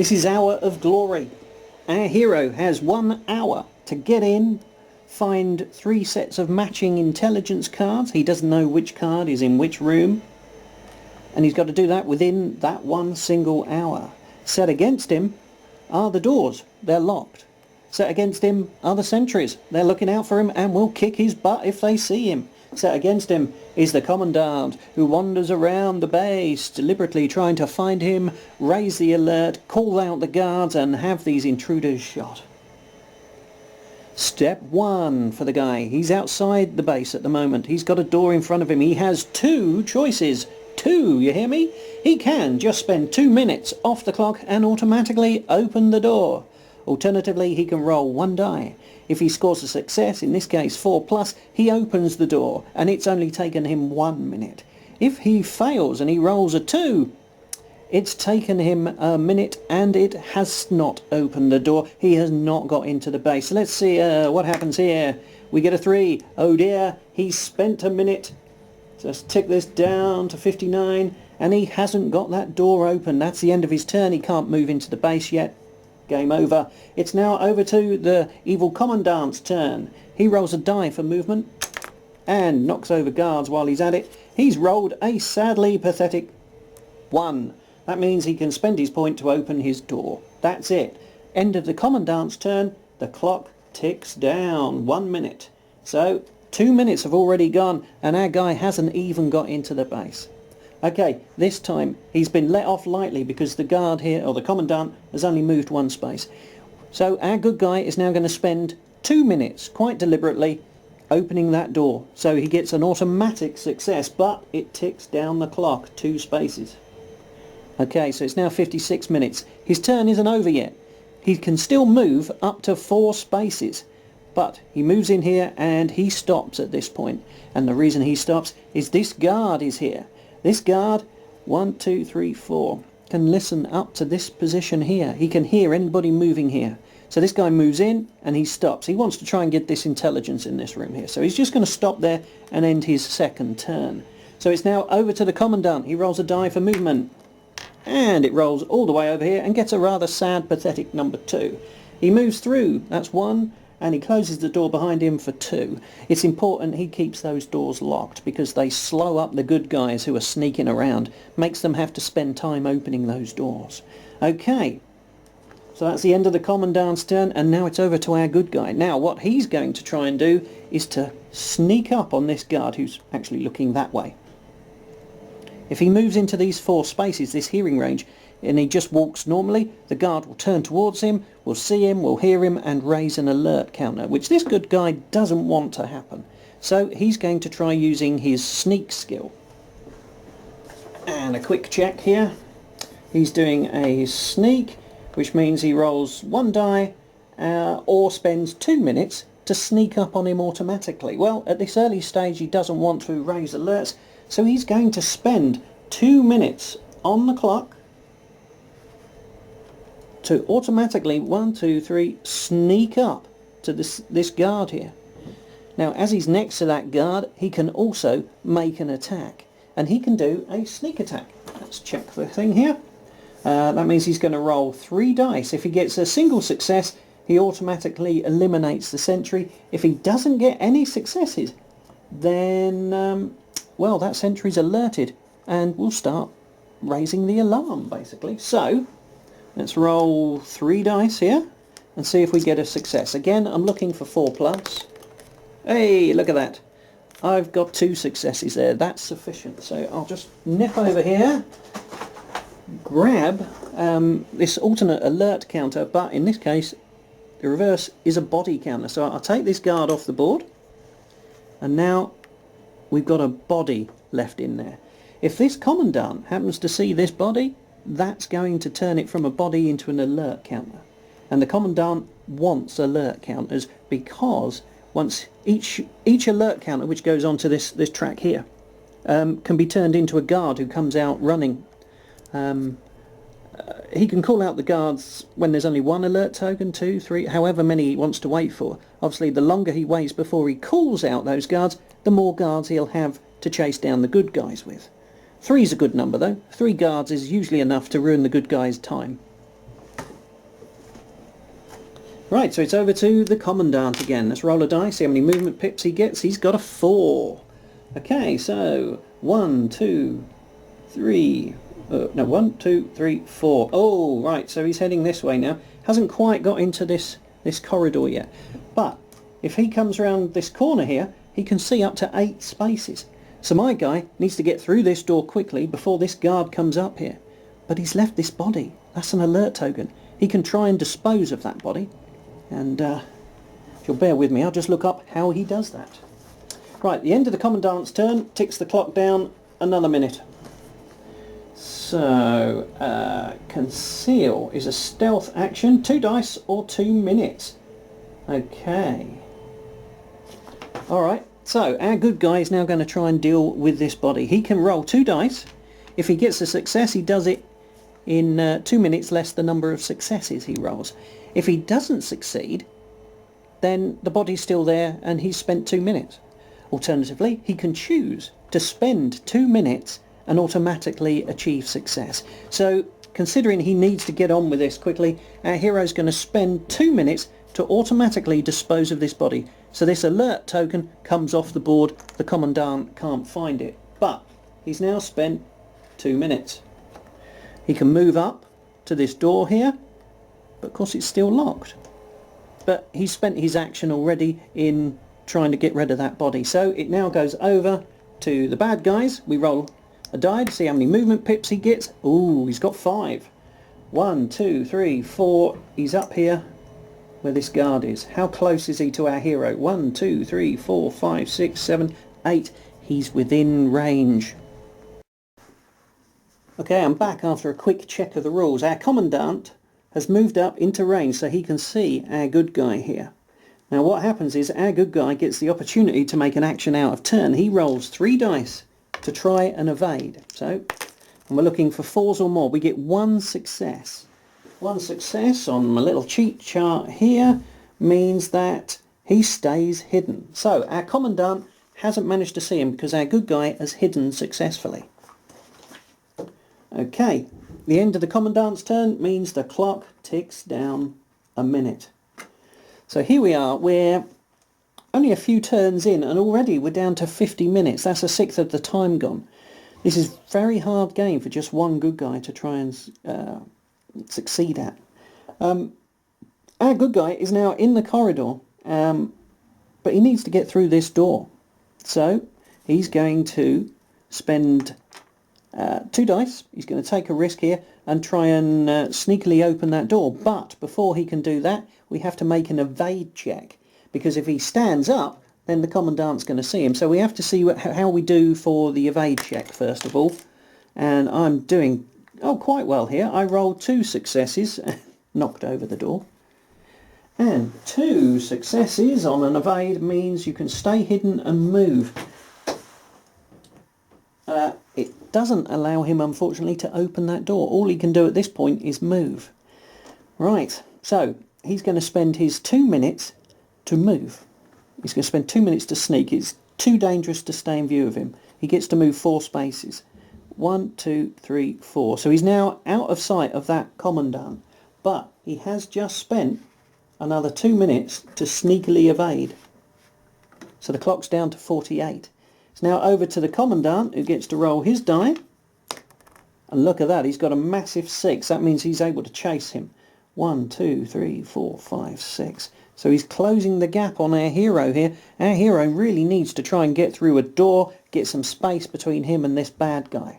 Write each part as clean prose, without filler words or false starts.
This is Hour of Glory. Our hero has 1 hour to get in, find 3 sets of matching intelligence cards. He doesn't know which card is in which room, and he's got to do that within that 1 single hour. Set against him are the doors. They're locked. Set against him are the sentries. They're looking out for him and will kick his butt if they see him. Set against him is the Commandant, who wanders around the base, deliberately trying to find him, raise the alert, call out the guards, and have these intruders shot. Step 1 for the guy. He's outside the base at the moment. He's got a door in front of him. He has 2 choices. 2, you hear me? He can just spend 2 minutes off the clock and automatically open the door. Alternatively, he can roll 1 die. If he scores a success, in this case 4+, he opens the door, and it's only taken him 1 minute. If he fails and he rolls a 2, it's taken him a minute and it has not opened the door. He has not got into the base. Let's see what happens here. We get a 3. Oh dear, he's spent a minute. Let's tick this down to 59, and he hasn't got that door open. That's the end of his turn. He can't move into the base yet. Game over. It's now over to the evil Commandant's turn. He rolls a die for movement and knocks over guards while he's at it. He's rolled a sadly pathetic 1. That means he can spend his point to open his door. That's it. End of the Commandant's turn. The clock ticks down 1 minute. So 2 minutes have already gone and our guy hasn't even got into the base. Okay, this time he's been let off lightly because the guard here, or the Commandant, has only moved 1 space. So our good guy is now going to spend 2 minutes, quite deliberately, opening that door. So he gets an automatic success, but it ticks down the clock 2 spaces. Okay, so it's now 56 minutes. His turn isn't over yet. He can still move up to 4 spaces. But he moves in here and he stops at this point. And the reason he stops is this guard is here. This guard, 1, 2, 3, 4, can listen up to this position here. He can hear anybody moving here. So this guy moves in and he stops. He wants to try and get this intelligence in this room here. So he's just going to stop there and end his second turn. So it's now over to the Commandant. He rolls a die for movement. And it rolls all the way over here and gets a rather sad, pathetic number 2. He moves through. That's 1. And he closes the door behind him for 2. It's important he keeps those doors locked because they slow up the good guys who are sneaking around, makes them have to spend time opening those doors. Okay, so that's the end of the Commandant's turn, and now it's over to our good guy. Now what he's going to try and do is to sneak up on this guard who's actually looking that way. If he moves into these 4 spaces, this hearing range, and he just walks normally, the guard will turn towards him, will see him, will hear him, and raise an alert counter, which this good guy doesn't want to happen. So he's going to try using his sneak skill. And a quick check here. He's doing a sneak, which means he rolls 1 die or spends 2 minutes to sneak up on him automatically. Well, at this early stage he doesn't want to raise alerts, so he's going to spend 2 minutes on the clock to automatically, 1, 2, 3, sneak up to this guard here. Now as he's next to that guard, he can also make an attack, and he can do a sneak attack. Let's check the thing here. That means he's going to roll 3 dice. If he gets a single success, he automatically eliminates the sentry. If he doesn't get any successes, then well, that sentry's alerted and will start raising the alarm basically. So let's roll 3 dice here and see if we get a success. Again, I'm looking for 4+. Hey, look at that. I've got 2 successes there. That's sufficient. So I'll just nip over here, grab this alternate alert counter, but in this case, the reverse is a body counter. So I'll take this guard off the board, and now we've got a body left in there. If this Commandant happens to see this body, that's going to turn it from a body into an alert counter. And the Commandant wants alert counters because once each alert counter which goes onto this track here can be turned into a guard who comes out running. He can call out the guards when there's only 1 alert token, 2, 3, however many he wants to wait for. Obviously the longer he waits before he calls out those guards, the more guards he'll have to chase down the good guys with. 3's a good number though. 3 guards is usually enough to ruin the good guy's time. Right, so it's over to the Commandant again. Let's roll a dice, see how many movement pips he gets. He's got a 4. Okay, so 1, 2, 3... no, 1, 2, 3, 4. Oh, right, so he's heading this way now. Hasn't quite got into this corridor yet. But if he comes around this corner here, he can see up to 8 spaces. So my guy needs to get through this door quickly before this guard comes up here. But he's left this body. That's an alert token. He can try and dispose of that body. And if you'll bear with me, I'll just look up how he does that. Right, the end of the Commandant's turn ticks the clock down another minute. So, conceal is a stealth action, 2 dice or 2 minutes. Okay. Alright, so our good guy is now going to try and deal with this body. He can roll 2 dice. If he gets a success, he does it in 2 minutes less the number of successes he rolls. If he doesn't succeed, then the body's still there and he's spent 2 minutes. Alternatively, he can choose to spend 2 minutes and automatically achieve success. So, considering he needs to get on with this quickly, our hero's going to spend 2 minutes to automatically dispose of this body. So this alert token comes off the board, the Commandant can't find it. But he's now spent 2 minutes. He can move up to this door here, but of course it's still locked. But he's spent his action already in trying to get rid of that body. So it now goes over to the bad guys. We roll a die to see how many movement pips he gets. Ooh, he's got 5. 1, 2, 3, 4. He's up here where this guard is. How close is he to our hero? 1, 2, 3, 4, 5, 6, 7, 8. He's within range. Okay, I'm back after a quick check of the rules. Our Commandant has moved up into range so he can see our good guy here. Now what happens is our good guy gets the opportunity to make an action out of turn. He rolls 3 dice to try and evade. So, and we're looking for 4s or more. We get 1 success. 1 success on my little cheat chart here means that he stays hidden. So our Commandant hasn't managed to see him because our good guy has hidden successfully. Okay, the end of the Commandant's turn means the clock ticks down a minute. So here we are, we're only a few turns in and already we're down to 50 minutes. That's 1/6 of the time gone. This is a very hard game for just one good guy to try and succeed at. Our good guy is now in the corridor, but he needs to get through this door. So he's going to spend 2 dice. He's going to take a risk here and try and sneakily open that door. But before he can do that, we have to make an evade check. Because if he stands up, then the Commandant's going to see him. So we have to see how we do for the evade check first of all. And I'm doing quite well here. I rolled 2 successes, knocked over the door. And 2 successes on an evade means you can stay hidden and move. It doesn't allow him, unfortunately, to open that door. All he can do at this point is move. Right, so he's going to spend his 2 minutes to move. He's going to spend 2 minutes to sneak. It's too dangerous to stay in view of him. He gets to move 4 spaces. 1, 2, 3, 4. So he's now out of sight of that Commandant. But he has just spent another 2 minutes to sneakily evade. So the clock's down to 48. It's now over to the Commandant, who gets to roll his die. And look at that, he's got a massive 6. That means he's able to chase him. 1, 2, 3, 4, 5, 6. So he's closing the gap on our hero here. Our hero really needs to try and get through a door, get some space between him and this bad guy.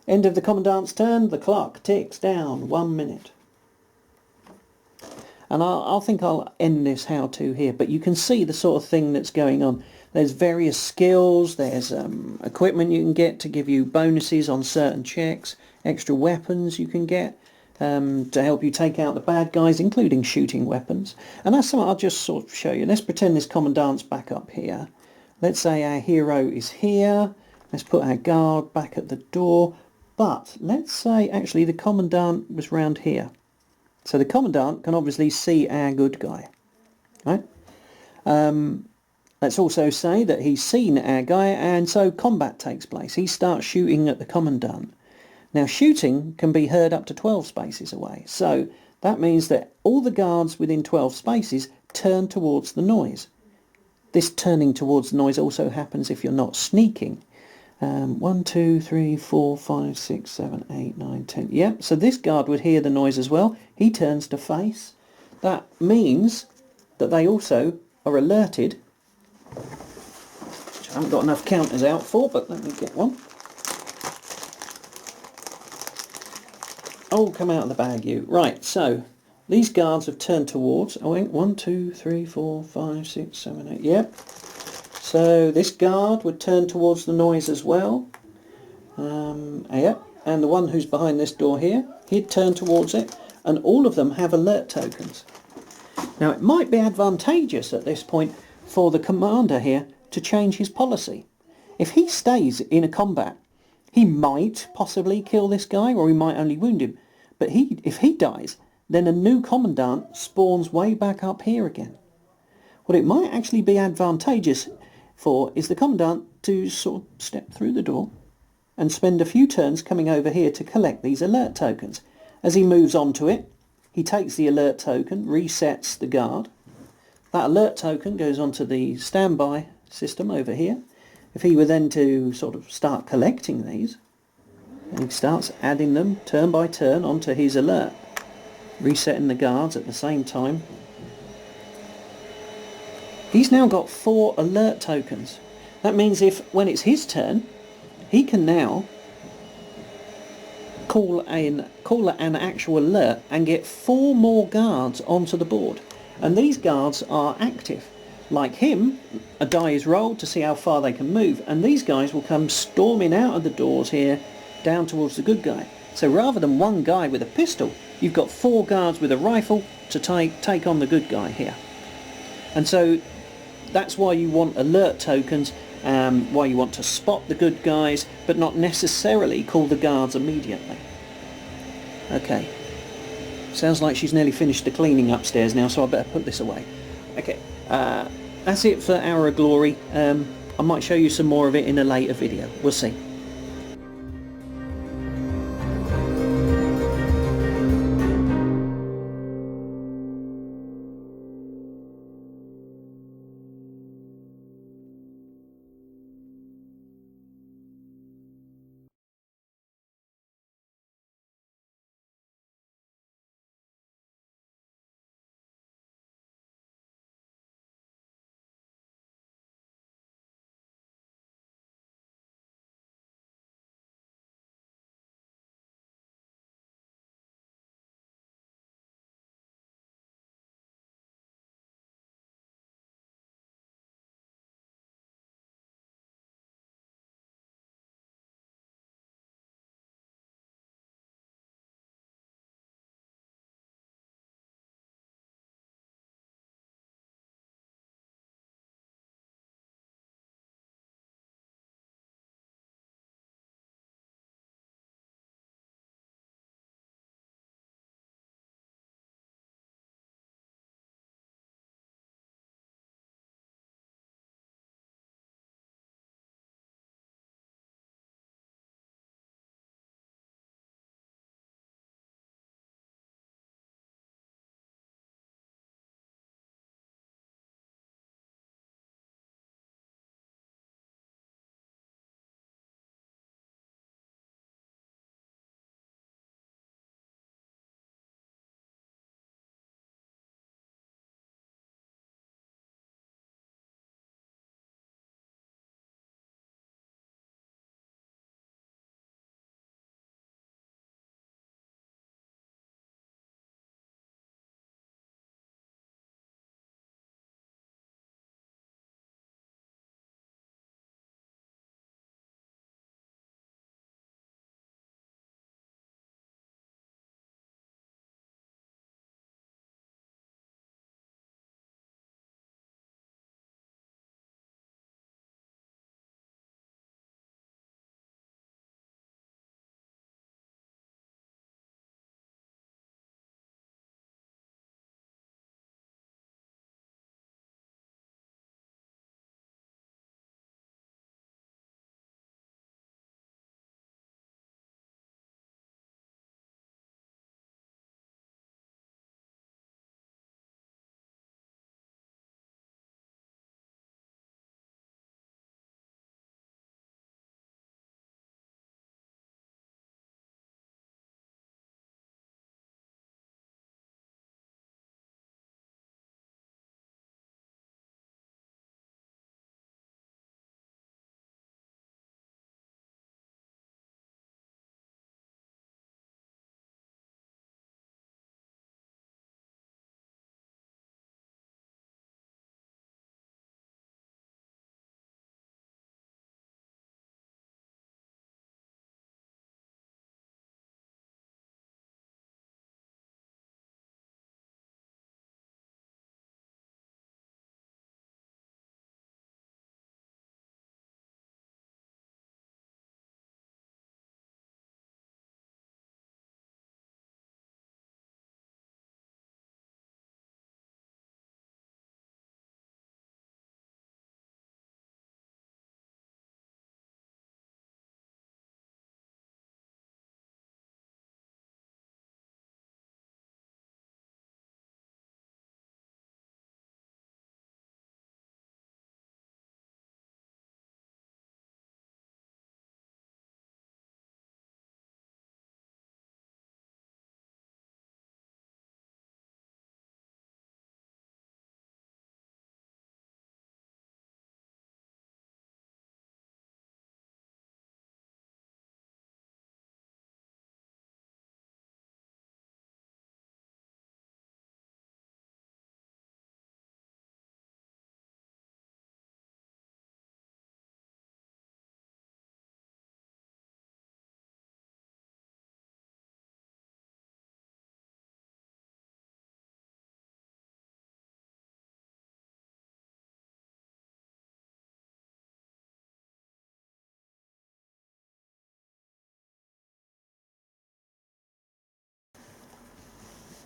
End of the Commandant's turn, the clock ticks down 1 minute. And I think I'll end this how-to here, but you can see the sort of thing that's going on. There's various skills, there's equipment you can get to give you bonuses on certain checks, extra weapons you can get to help you take out the bad guys, including shooting weapons. And that's something I'll just sort of show you. Let's pretend this Commandant's back up here. Let's say our hero is here. Let's put our guard back at the door. But let's say actually the Commandant was round here. So the Commandant can obviously see our good guy. Right? Let's also say that he's seen our guy, and so combat takes place. He starts shooting at the Commandant. Now shooting can be heard up to 12 spaces away, so that means that all the guards within 12 spaces turn towards the noise. This turning towards the noise also happens if you're not sneaking. 1, 2, 3, 4, 5, 6, 7, 8, 9, 10. Yep, so this guard would hear the noise as well. He turns to face. That means that they also are alerted, which I haven't got enough counters out for, but let me get one. Oh, come out of the bag, you. Right, so these guards have turned towards. Oh, 1, 2, 3, 4, 5, 6, 7, 8. Yep. So this guard would turn towards the noise as well. Yep. And the one who's behind this door here, he'd turn towards it. And all of them have alert tokens. Now, it might be advantageous at this point for the commander here to change his policy. If he stays in a combat, he might possibly kill this guy, or he might only wound him. But if he dies, then a new commandant spawns way back up here again. What it might actually be advantageous for is the commandant to sort of step through the door and spend a few turns coming over here to collect these alert tokens. As he moves on to it, he takes the alert token, resets the guard. That alert token goes onto the standby system over here. If he were then to sort of start collecting these, and he starts adding them turn by turn onto his alert, resetting the guards at the same time. He's now got 4 alert tokens. That means when it's his turn, he can now call an actual alert and get 4 more guards onto the board. And these guards are active. Like him, a die is rolled to see how far they can move, and these guys will come storming out of the doors here down towards the good guy. So rather than one guy with a pistol, you've got 4 guards with a rifle to take on the good guy here. And so that's why you want alert tokens, why you want to spot the good guys, but not necessarily call the guards immediately. Okay. Sounds like she's nearly finished the cleaning upstairs now, so I better put this away. Okay. That's it for Hour of Glory. I might show you some more of it in a later video. We'll see.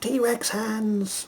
T-Rex hands!